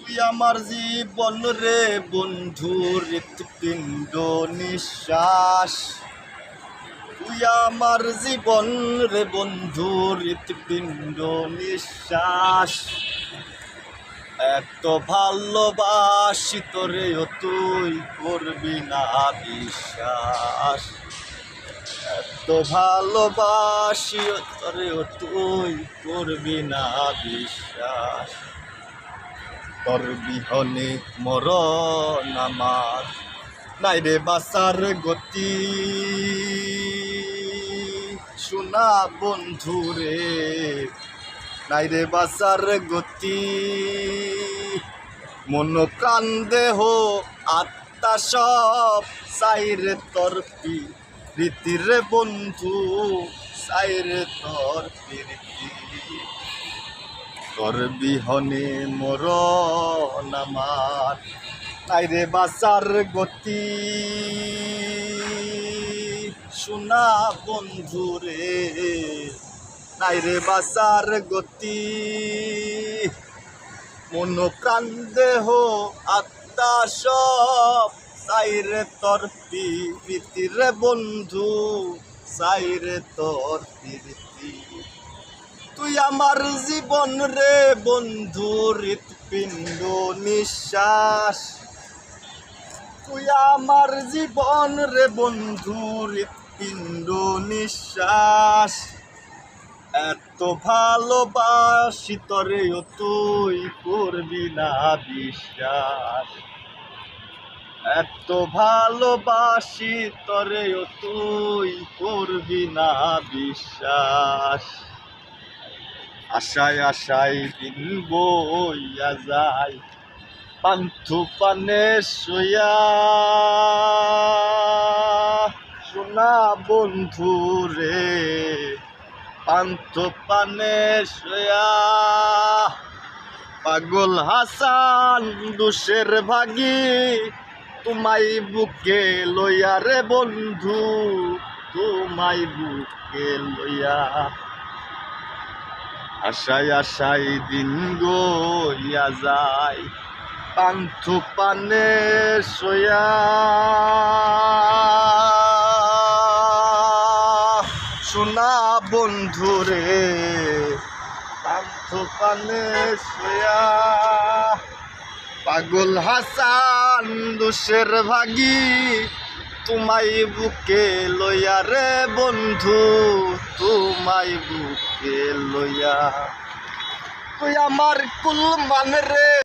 তুই আমার জীবন রে বন্ধু, হৃৎপিণ্ড নিঃশ্বাস। তুই আমার জীবন রে বন্ধু, হৃৎপিণ্ড নিঃশ্বাস। এত ভালোবাসি তোরেও তুই করবি না বিশ্বাস। এত ভালোবাসি তোরেও তুই করবি না বিশ্বাস। তোর বিহনে মরণ আমার, নাই রে বাঁচার গতি। শোনা বন্ধু রে, নাই রে বাঁচার গতি। মন প্রাণ দেহ আত্মা সব চাই রে তোর প্রীতি রে বন্ধু, চাই রে তোর প্রীতি। তোর বিহনে মরণ আমার, নাই রে বাঁচার গতি। শোনা বন্ধু রে, নাই রে বাঁচার গতি। মন প্রাণ দেহ আত্মা সব চাই রে তোর প্রীতি রে বন্ধু, চাই রে তোর প্রীতি। তুই আমার জীবন রে বন্ধু, হৃৎপিণ্ড নিঃশ্বাস। তুই আমার জীবন রে বন্ধু, হৃৎপিণ্ড নিঃশ্বাস। এত ভালোবাসি তোরেও তুই করবি না বিশ্বাস। এত ভালোবাসি তোরেও তুই করবি না বিশ্বাস। আশায় আশায় দিন বইয়া যায়, পান্থু পানে শুয়া। শোনা বন্ধু রে, পান্থু পানে শুয়া। পাগল হাসান দুষের ভাগী, তোমায় বুকে লইয়া রে বন্ধু, তোমায় বুকে লইয়া। আশায় আশায় দিন গইয়া যায়, পান্থু পানে শুয়া। শোনা বন্ধু রে, পান্থু পানে শুয়া। পাগল হাসান দুষের ভাগী, তোমায় বুকে লইয়া রে বন্ধু, তোমায় বুকে লইয়া। তুই আমার কুল মান রে।